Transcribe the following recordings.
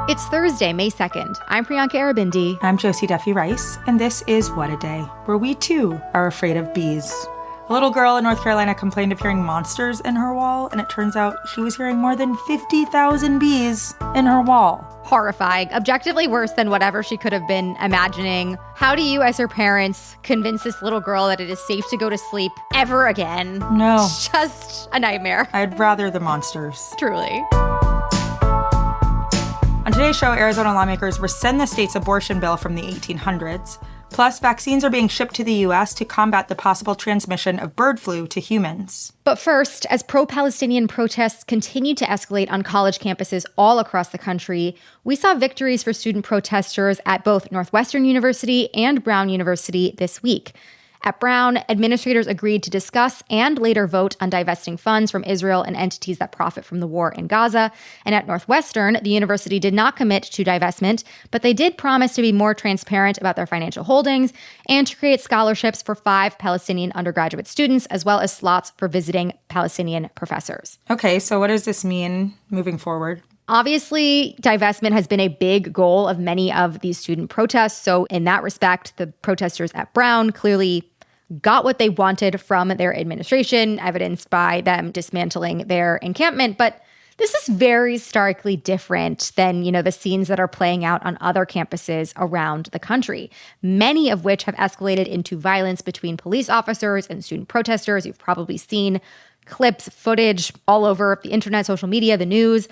It's Thursday, May 2nd. I'm Priyanka Arabindi. I'm Josie Duffy Rice, and this is What a Day, where we too are afraid of bees. A little girl in North Carolina complained of hearing monsters in her wall, and it turns out she was hearing more than 50,000 bees in her wall. Horrifying, objectively worse than whatever she could have been imagining. How do you, as her parents, convince this little girl that it is safe to go to sleep ever again? No. It's just a nightmare. I'd rather the monsters. Truly. On today's show, Arizona lawmakers rescind the state's abortion bill from the 1800s. Plus, vaccines are being shipped to the U.S. to combat the possible transmission of bird flu to humans. But first, as pro-Palestinian protests continue to escalate on college campuses all across the country, we saw victories for student protesters at both Northwestern University and Brown University this week. At Brown, administrators agreed to discuss and later vote on divesting funds from Israel and entities that profit from the war in Gaza. And at Northwestern, the university did not commit to divestment, but they did promise to be more transparent about their financial holdings and to create scholarships for 5 Palestinian undergraduate students, as well as slots for visiting Palestinian professors. Okay, so what does this mean moving forward? Obviously, divestment has been a big goal of many of these student protests. So in that respect, the protesters at Brown clearly got what they wanted from their administration, evidenced by them dismantling their encampment. But this is very starkly different than, the scenes that are playing out on other campuses around the country, many of which have escalated into violence between police officers and student protesters. You've probably seen clips, footage all over the internet, social media, the news.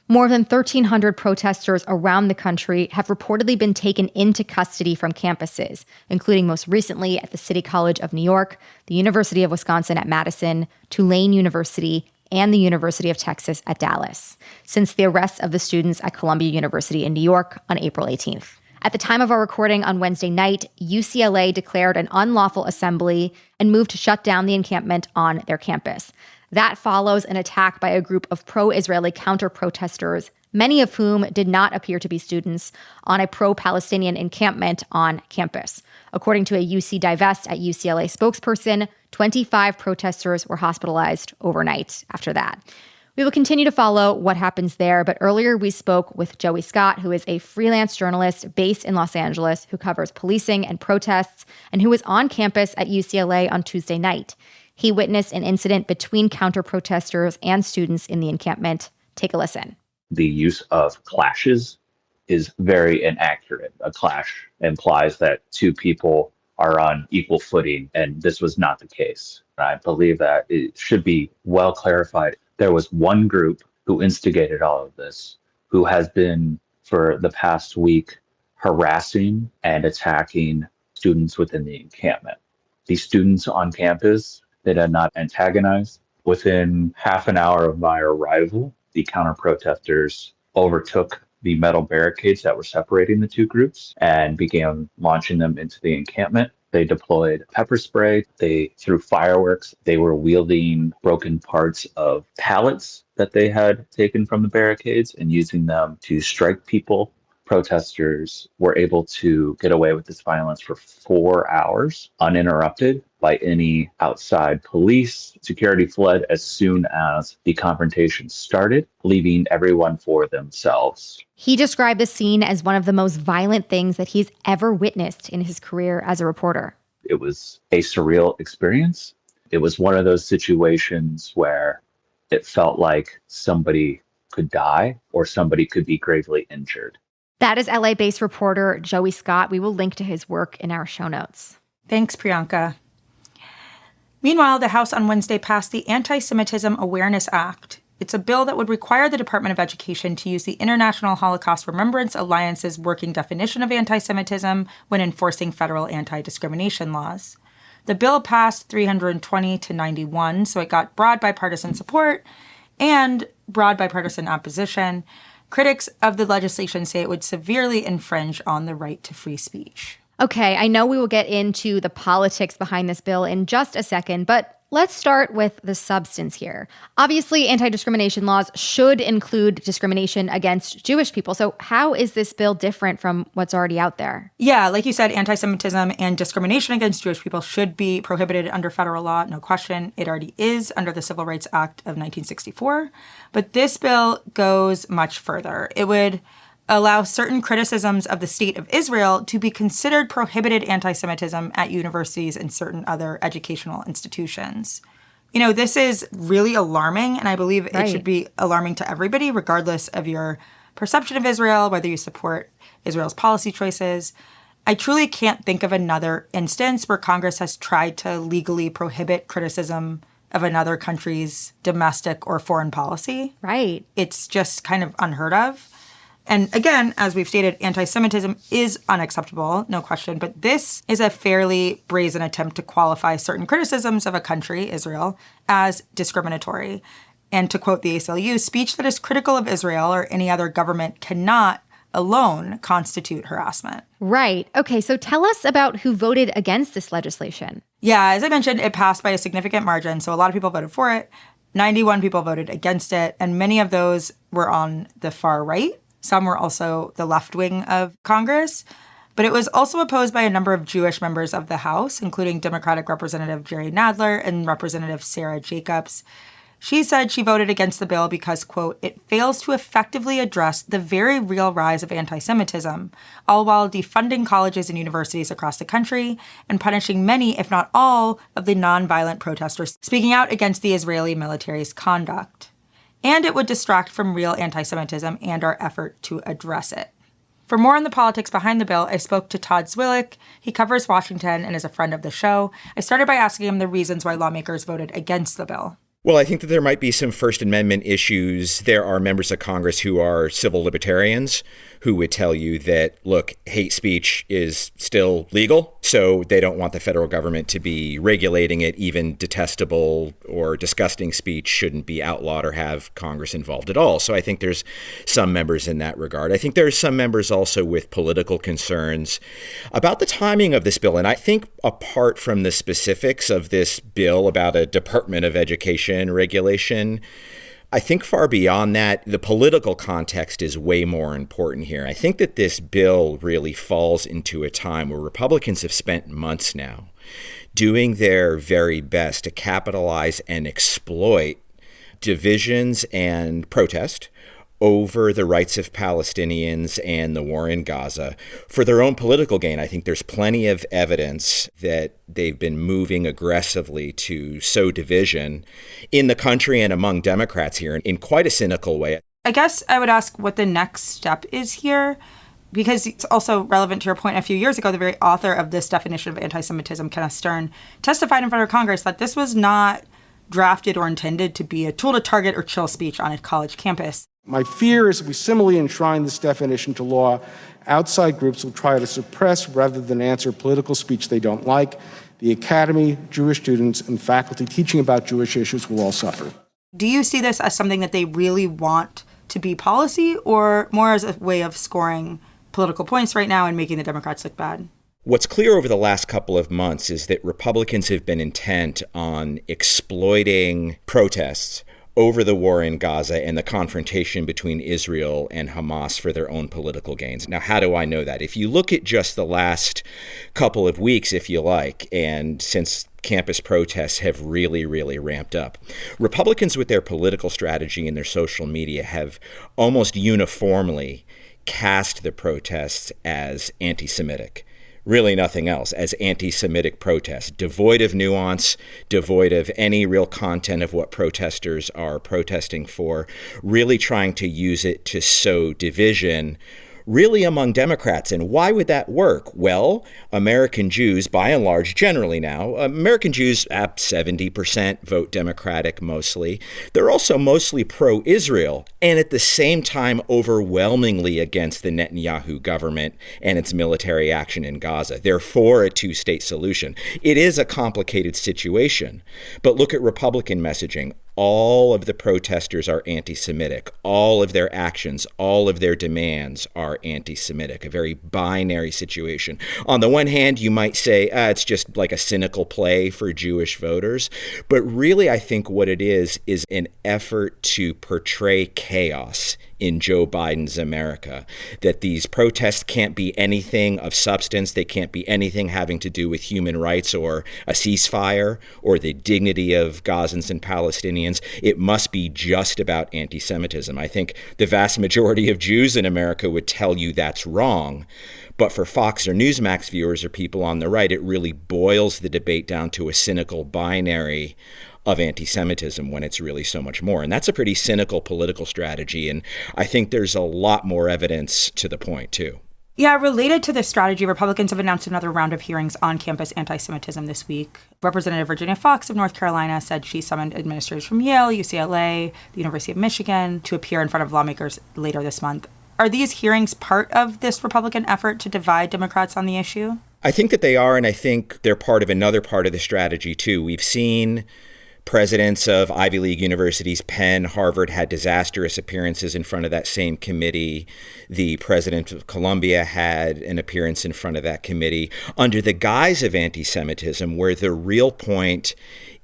More than 1,300 protesters around the country have reportedly been taken into custody from campuses, including most recently at the City College of New York, the University of Wisconsin at Madison, Tulane University, and the University of Texas at Dallas, since the arrest of the students at Columbia University in New York on April 18th. At the time of our recording on Wednesday night, UCLA declared an unlawful assembly and moved to shut down the encampment on their campus. That follows an attack by a group of pro-Israeli counter-protesters, many of whom did not appear to be students, on a pro-Palestinian encampment on campus. According to a UC Divest at UCLA spokesperson, 25 protesters were hospitalized overnight after that. We will continue to follow what happens there, but earlier we spoke with Joey Scott, who is a freelance journalist based in Los Angeles who covers policing and protests, and who was on campus at UCLA on Tuesday night. He witnessed an incident between counter-protesters and students in the encampment. Take a listen. The use of clashes is very inaccurate. A clash implies that two people are on equal footing, and this was not the case. I believe that it should be well clarified. There was one group who instigated all of this, who has been, for the past week, harassing and attacking students within the encampment. These students on campus, they did not antagonize. Within half an hour of my arrival, the counter-protesters overtook the metal barricades that were separating the two groups and began launching them into the encampment. They deployed pepper spray. They threw fireworks. They were wielding broken parts of pallets that they had taken from the barricades and using them to strike people. Protesters were able to get away with this violence for 4 hours uninterrupted by any outside police. Security fled as soon as the confrontation started, leaving everyone for themselves. He described the scene as one of the most violent things that he's ever witnessed in his career as a reporter. It was a surreal experience. It was one of those situations where it felt like somebody could die or somebody could be gravely injured. That is LA-based reporter Joey Scott. We will link to his work in our show notes. Thanks, Priyanka. Meanwhile, the House on Wednesday passed the Anti-Semitism Awareness Act. It's a bill that would require the Department of Education to use the International Holocaust Remembrance Alliance's working definition of anti-Semitism when enforcing federal anti-discrimination laws. The bill passed 320 to 91, so it got broad bipartisan support and broad bipartisan opposition. Critics of the legislation say it would severely infringe on the right to free speech. Okay, I know we will get into the politics behind this bill in just a second, but let's start with the substance here. Obviously, anti-discrimination laws should include discrimination against Jewish people. So how is this bill different from what's already out there? Yeah, like you said, anti-Semitism and discrimination against Jewish people should be prohibited under federal law, no question. It already is under the Civil Rights Act of 1964. But this bill goes much further. It would allow certain criticisms of the state of Israel to be considered prohibited anti-Semitism at universities and certain other educational institutions. You know, this is really alarming, and I believe it should be alarming to everybody, regardless of your perception of Israel, whether you support Israel's policy choices. I truly can't think of another instance where Congress has tried to legally prohibit criticism of another country's domestic or foreign policy. Right. It's just kind of unheard of. And again, as we've stated, anti-Semitism is unacceptable, no question, but this is a fairly brazen attempt to qualify certain criticisms of a country, Israel, as discriminatory. And to quote the ACLU, speech that is critical of Israel or any other government cannot alone constitute harassment. Right. Okay, so tell us about who voted against this legislation. Yeah, as I mentioned, it passed by a significant margin, so a lot of people voted for it. 91 people voted against it, and many of those were on the far right. Some were also the left wing of Congress. But it was also opposed by a number of Jewish members of the House, including Democratic Representative Jerry Nadler and Representative Sarah Jacobs. She said she voted against the bill because, quote, it fails to effectively address the very real rise of anti-Semitism, all while defunding colleges and universities across the country and punishing many, if not all, of the nonviolent protesters speaking out against the Israeli military's conduct. And it would distract from real anti-Semitism and our effort to address it. For more on the politics behind the bill, I spoke to Todd Zwillich. He covers Washington and is a friend of the show. I started by asking him the reasons why lawmakers voted against the bill. Well, I think that there might be some First Amendment issues. There are members of Congress who are civil libertarians who would tell you that, look, hate speech is still legal, so they don't want the federal government to be regulating it. Even detestable or disgusting speech shouldn't be outlawed or have Congress involved at all. So I think there's some members in that regard. I think there's some members also with political concerns about the timing of this bill. And I think apart from the specifics of this bill about a Department of Education regulation, I think far beyond that, the political context is way more important here. I think that this bill really falls into a time where Republicans have spent months now doing their very best to capitalize and exploit divisions and protest over the rights of Palestinians and the war in Gaza for their own political gain. I think there's plenty of evidence that they've been moving aggressively to sow division in the country and among Democrats here in quite a cynical way. I guess I would ask what the next step is here, because it's also relevant to your point. A few years ago, the very author of this definition of anti-Semitism, Kenneth Stern, testified in front of Congress that this was not drafted or intended to be a tool to target or chill speech on a college campus. My fear is if we similarly enshrine this definition to law, outside groups will try to suppress rather than answer political speech they don't like. The academy, Jewish students, and faculty teaching about Jewish issues will all suffer. Do you see this as something that they really want to be policy, or more as a way of scoring political points right now and making the Democrats look bad? What's clear over the last couple of months is that Republicans have been intent on exploiting protests over the war in Gaza and the confrontation between Israel and Hamas for their own political gains. Now, how do I know that? If you look at just the last couple of weeks, if you like, and since campus protests have really, really ramped up, Republicans with their political strategy and their social media have almost uniformly cast the protests as anti-Semitic. Really nothing else, as anti-Semitic protests, devoid of nuance, devoid of any real content of what protesters are protesting for, really trying to use it to sow division, really among Democrats. And why would that work? Well, American Jews, by and large, generally now, American Jews at 70% vote Democratic mostly. They're also mostly pro-Israel, and at the same time overwhelmingly against the Netanyahu government and its military action in Gaza. They're for a two-state solution. It is a complicated situation, but look at Republican messaging. All of the protesters are anti-Semitic. All of their actions, all of their demands are anti-Semitic, a very binary situation. On the one hand, you might say it's just like a cynical play for Jewish voters. But really, I think what it is an effort to portray chaos in Joe Biden's America, that these protests can't be anything of substance. They can't be anything having to do with human rights or a ceasefire or the dignity of Gazans and Palestinians. It must be just about anti-Semitism. I think the vast majority of Jews in America would tell you that's wrong. But for Fox or Newsmax viewers or people on the right, it really boils the debate down to a cynical binary of anti-Semitism when it's really so much more. And that's a pretty cynical political strategy. And I think there's a lot more evidence to the point, too. Yeah, related to this strategy, Republicans have announced another round of hearings on campus anti-Semitism this week. Representative Virginia Foxx of North Carolina said she summoned administrators from Yale, UCLA, the University of Michigan to appear in front of lawmakers later this month. Are these hearings part of this Republican effort to divide Democrats on the issue? I think that they are, and I think they're part of another part of the strategy, too. We've seen presidents of Ivy League universities, Penn, Harvard, had disastrous appearances in front of that same committee. The president of Columbia had an appearance in front of that committee under the guise of anti-Semitism, where the real point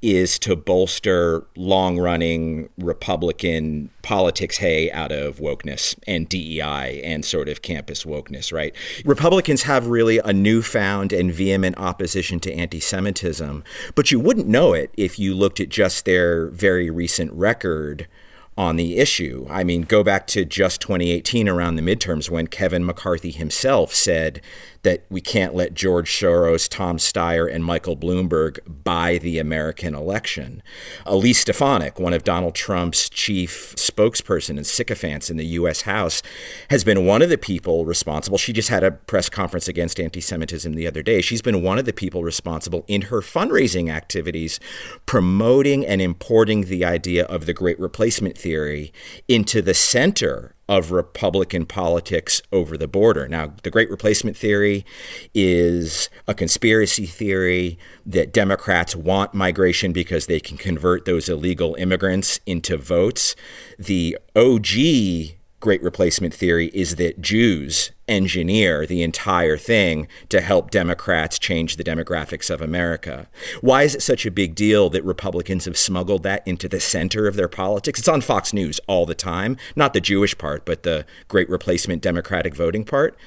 is to bolster long-running Republican politics hay out of wokeness and DEI and sort of campus wokeness, right? Republicans have really a newfound and vehement opposition to anti-Semitism, but you wouldn't know it if you looked at just their very recent record on the issue. I mean, go back to just 2018 around the midterms when Kevin McCarthy himself said that we can't let George Soros, Tom Steyer, and Michael Bloomberg buy the American election. Elise Stefanik, one of Donald Trump's chief spokesperson and sycophants in the U.S. House, has been one of the people responsible. She just had a press conference against anti-Semitism the other day. She's been one of the people responsible in her fundraising activities promoting and importing the idea of the Great Replacement theory into the center of Republican politics over the border. Now, the Great Replacement theory is a conspiracy theory that Democrats want migration because they can convert those illegal immigrants into votes. The OG Great Replacement theory is that Jews engineer the entire thing to help Democrats change the demographics of America. Why is it such a big deal that Republicans have smuggled that into the center of their politics? It's on Fox News all the time, not the Jewish part, but the Great Replacement Democratic voting part.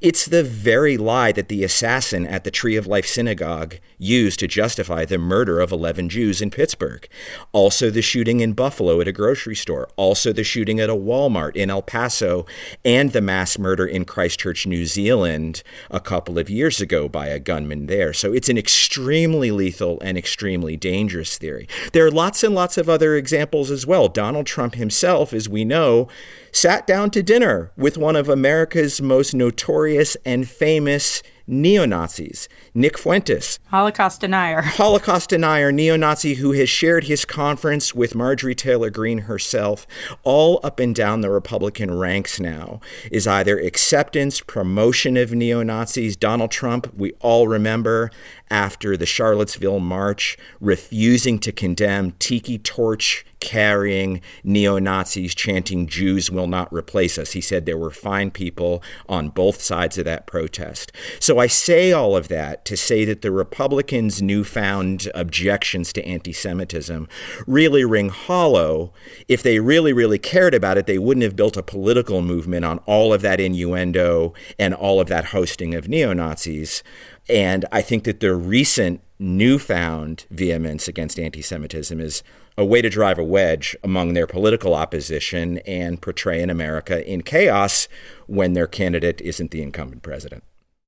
It's the very lie that the assassin at the Tree of Life Synagogue used to justify the murder of 11 Jews in Pittsburgh. Also the shooting in Buffalo at a grocery store. Also the shooting at a Walmart in El Paso, and the mass murder in Christchurch, New Zealand, a couple of years ago by a gunman there. So it's an extremely lethal and extremely dangerous theory. There are lots and lots of other examples as well. Donald Trump himself, as we know, sat down to dinner with one of America's most notorious and famous neo-Nazis, Nick Fuentes. Holocaust denier, neo-Nazi who has shared his conference with Marjorie Taylor Greene herself all up and down the Republican ranks now, is either acceptance, promotion of neo-Nazis. Donald Trump, we all remember, after the Charlottesville March, refusing to condemn tiki torch carrying neo-Nazis chanting, "Jews will not replace us." He said there were fine people on both sides of that protest. So I say all of that to say that the Republicans' newfound objections to anti-Semitism really ring hollow. If they really, really cared about it, they wouldn't have built a political movement on all of that innuendo and all of that hosting of neo-Nazis. And I think that the recent newfound vehemence against anti-Semitism is a way to drive a wedge among their political opposition and portray an America in chaos when their candidate isn't the incumbent president.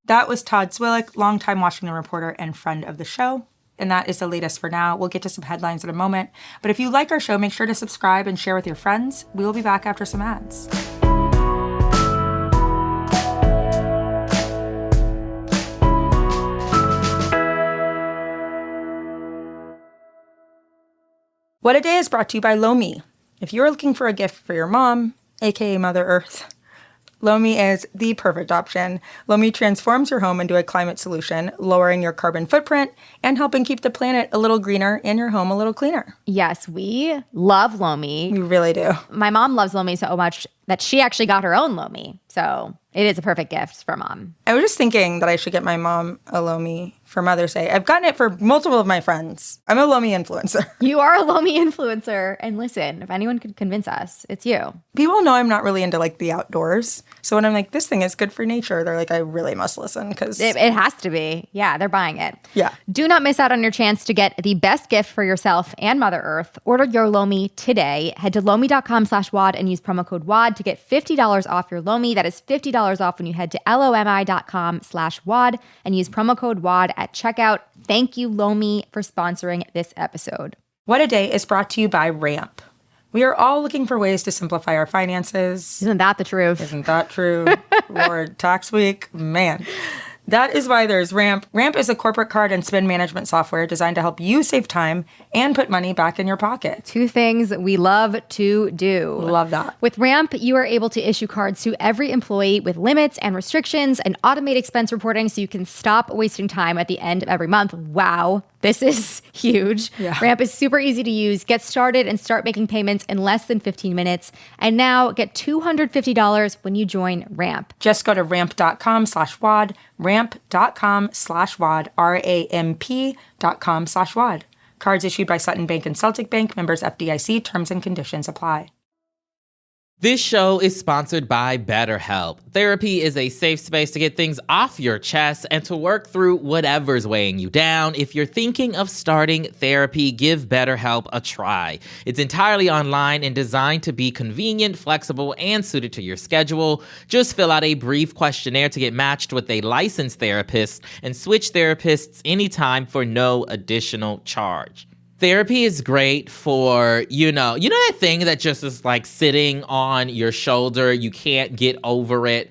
That was Todd Zwillich, longtime Washington reporter and friend of the show. And that is the latest for now. We'll get to some headlines in a moment. But if you like our show, make sure to subscribe and share with your friends. We will be back after some ads. What a Day is brought to you by Lomi. If you're looking for a gift for your mom, aka Mother Earth, Lomi is the perfect option. Lomi transforms your home into a climate solution, lowering your carbon footprint and helping keep the planet a little greener and your home a little cleaner. Yes, we love Lomi. We really do. My mom loves Lomi so much that she actually got her own Lomi. So it is a perfect gift for mom. I was just thinking that I should get my mom a Lomi for Mother's Day. I've gotten it for multiple of my friends. I'm a Lomi influencer. You are a Lomi influencer. And listen, if anyone could convince us, it's you. People know I'm not really into like the outdoors. So when I'm like, this thing is good for nature, they're like, I really must listen because it has to be. Yeah, they're buying it. Yeah. Do not miss out on your chance to get the best gift for yourself and Mother Earth. Order your Lomi today. Head to lomi.com/WAD and use promo code WAD to get $50 off your Lomi. That is $50 off when you head to lomi.com/WAD and use promo code WAD at checkout. Thank you, Lomi, for sponsoring this episode. What a Day is brought to you by Ramp. We are all looking for ways to simplify our finances. Isn't that the truth? Isn't that true? Lord, tax week, man. That is why there's Ramp. Ramp is a corporate card and spend management software designed to help you save time and put money back in your pocket. Two things we love to do. Love that. With Ramp, you are able to issue cards to every employee with limits and restrictions and automate expense reporting so you can stop wasting time at the end of every month. Wow, this is huge. Yeah. Ramp is super easy to use. Get started and start making payments in less than 15 minutes. And now get $250 when you join Ramp. Just go to ramp.com/WAD, ramp.com/WAD, ramp.com/WAD. Cards issued by Sutton Bank and Celtic Bank, members FDIC, terms and conditions apply. This show is sponsored by BetterHelp. Therapy is a safe space to get things off your chest and to work through whatever's weighing you down. If you're thinking of starting therapy, give BetterHelp a try. It's entirely online and designed to be convenient, flexible, and suited to your schedule. Just fill out a brief questionnaire to get matched with a licensed therapist and switch therapists anytime for no additional charge. Therapy is great for, you know that thing that just is like sitting on your shoulder, you can't get over it,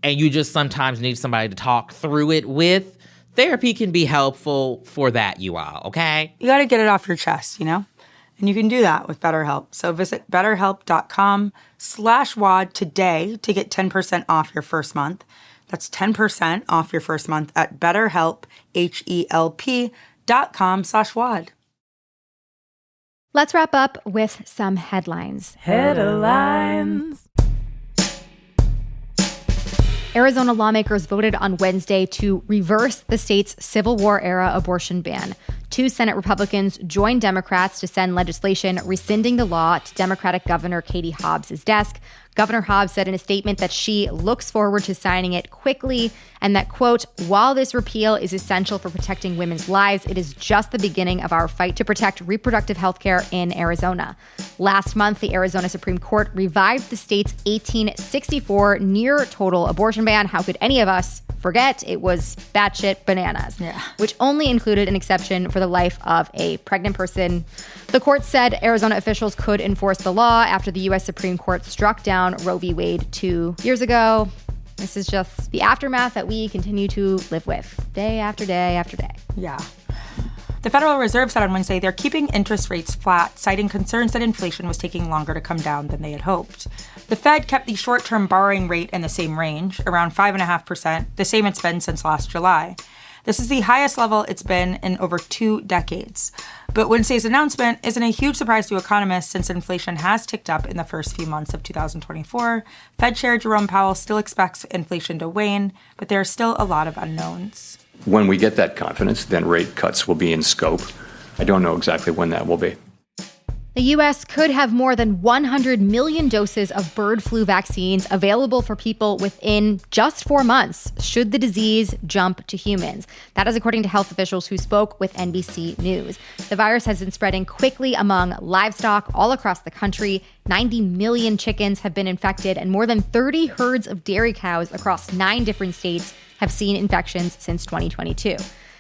and you just sometimes need somebody to talk through it with? Therapy can be helpful for that, you all, okay? You got to get it off your chest, And you can do that with BetterHelp. So visit betterhelp.com/WAD today to get 10% off your first month. That's 10% off your first month at BetterHelp, HELP.com/WAD. Let's wrap up with some headlines. Headlines. Arizona lawmakers voted on Wednesday to reverse the state's Civil War-era abortion ban. 2 Senate Republicans joined Democrats to send legislation rescinding the law to Democratic Governor Katie Hobbs' desk. Governor Hobbs said in a statement that she looks forward to signing it quickly and that, quote, while this repeal is essential for protecting women's lives, it is just the beginning of our fight to protect reproductive health care in Arizona. Last month, the Arizona Supreme Court revived the state's 1864 near-total abortion ban. How could any of us forget? It was batshit bananas, which only included an exception for the life of a pregnant person. The court said Arizona officials could enforce the law after the U.S. Supreme Court struck down Roe v. Wade 2 years ago. This is just the aftermath that we continue to live with day after day after day. Yeah. The Federal Reserve said on Wednesday they're keeping interest rates flat, citing concerns that inflation was taking longer to come down than they had hoped. The Fed kept the short-term borrowing rate in the same range, around 5.5%, the same it's been since last July. This is the highest level it's been in over 2 decades. But Wednesday's announcement isn't a huge surprise to economists since inflation has ticked up in the first few months of 2024. Fed Chair Jerome Powell still expects inflation to wane, but there are still a lot of unknowns. When we get that confidence, then rate cuts will be in scope. I don't know exactly when that will be. The U.S. could have more than 100 million doses of bird flu vaccines available for people within just 4 months, should the disease jump to humans. That is according to health officials who spoke with NBC News. The virus has been spreading quickly among livestock all across the country. 90 million chickens have been infected, and more than 30 herds of dairy cows across 9 different states have seen infections since 2022.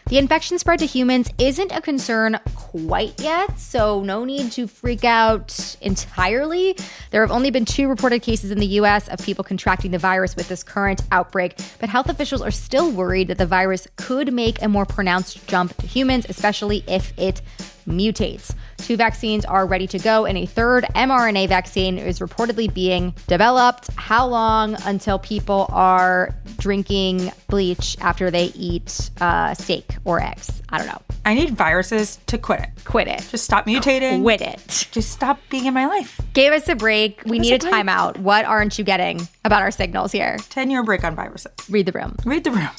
The infection spread to humans isn't a concern quite yet, so no need to freak out entirely. There have only been 2 reported cases in the U.S. of people contracting the virus with this current outbreak, but health officials are still worried that the virus could make a more pronounced jump to humans, especially if it mutates. 2 vaccines are ready to go, and a 3rd mRNA vaccine is reportedly being developed. How long until people are drinking bleach after they eat steak or eggs? I don't know. I need viruses to quit it. Quit it. Just stop mutating. Quit it. Just stop being in my life. Give us a break. We need a timeout. What aren't you getting about our signals here? 10-year break on viruses. Read the room. Read the room.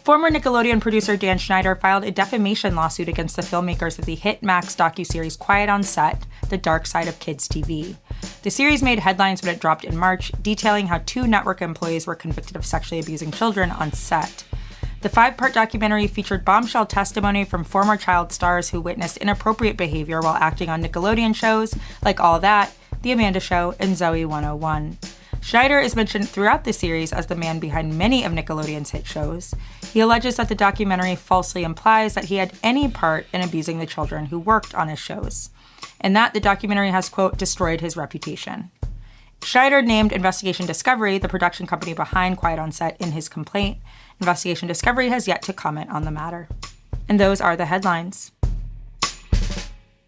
Former Nickelodeon producer Dan Schneider filed a defamation lawsuit against the filmmakers of the hit Max docuseries Quiet on Set, The Dark Side of Kids TV. The series made headlines when it dropped in March, detailing how 2 network employees were convicted of sexually abusing children on set. The 5-part documentary featured bombshell testimony from former child stars who witnessed inappropriate behavior while acting on Nickelodeon shows like All That, The Amanda Show, and Zoe 101. Schneider is mentioned throughout the series as the man behind many of Nickelodeon's hit shows. He alleges that the documentary falsely implies that he had any part in abusing the children who worked on his shows, and that the documentary has, quote, destroyed his reputation. Schneider named Investigation Discovery, the production company behind Quiet on Set, in his complaint. Investigation Discovery has yet to comment on the matter. And those are the headlines.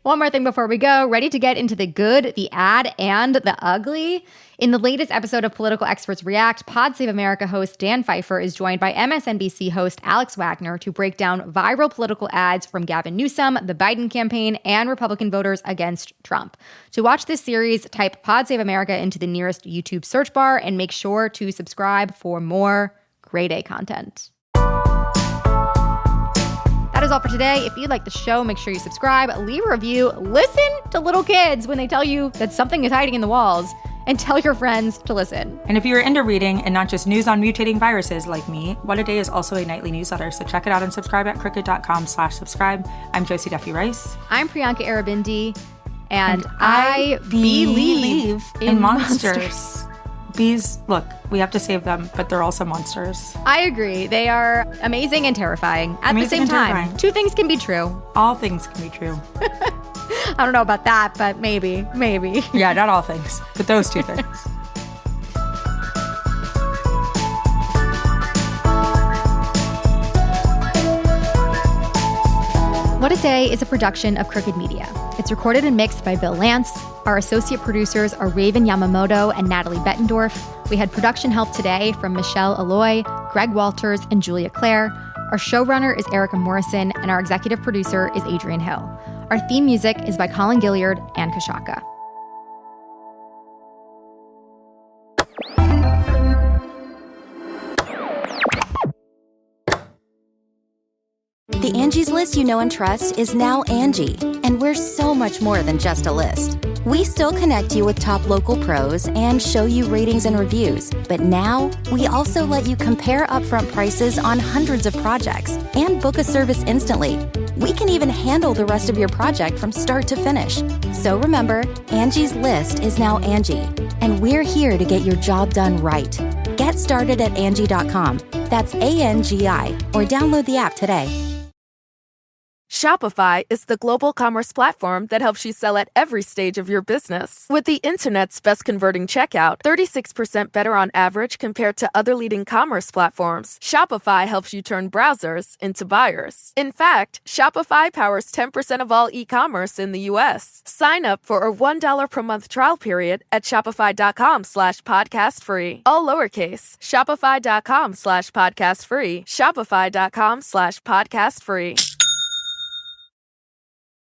One more thing before we go. Ready to get into the good, the ad, and the ugly? In the latest episode of Political Experts React, Pod Save America host Dan Pfeiffer is joined by MSNBC host Alex Wagner to break down viral political ads from Gavin Newsom, the Biden campaign, and Republican voters against Trump. To watch this series, type Pod Save America into the nearest YouTube search bar and make sure to subscribe for more Grade A content. That is all for today. If you like the show, make sure you subscribe, leave a review, listen to little kids when they tell you that something is hiding in the walls, and tell your friends to listen. And if you're into reading and not just news on mutating viruses like me, What a Day is also a nightly newsletter, so check it out and subscribe at crooked.com/subscribe. I'm Josie Duffy Rice. I'm Priyanka Arabindi, and I believe in monsters. Bees, look, we have to save them, but they're also monsters. I agree. They are amazing and terrifying at the same time. Terrifying. 2 things can be true. All things can be true. I don't know about that, but maybe. Yeah, not all things, but those 2 things. What a Day is a production of Crooked Media. It's recorded and mixed by Bill Lance. Our associate producers are Raven Yamamoto and Natalie Bettendorf. We had production help today from Michelle Alloy, Greg Walters, and Julia Clare. Our showrunner is Erica Morrison, and our executive producer is Adrian Hill. Our theme music is by Colin Gilliard and Kashaka. The Angie's List you know and trust is now Angie, and we're so much more than just a list. We still connect you with top local pros and show you ratings and reviews, but now we also let you compare upfront prices on hundreds of projects and book a service instantly. We can even handle the rest of your project from start to finish. So remember, Angie's List is now Angie, and we're here to get your job done right. Get started at Angie.com. That's ANGI, or download the app today. Shopify is the global commerce platform that helps you sell at every stage of your business. With the internet's best converting checkout, 36% better on average compared to other leading commerce platforms, Shopify helps you turn browsers into buyers. In fact, Shopify powers 10% of all e-commerce in the U.S. Sign up for a $1 per month trial period at shopify.com/podcast free. All lowercase, shopify.com/podcast free, shopify.com/podcast free.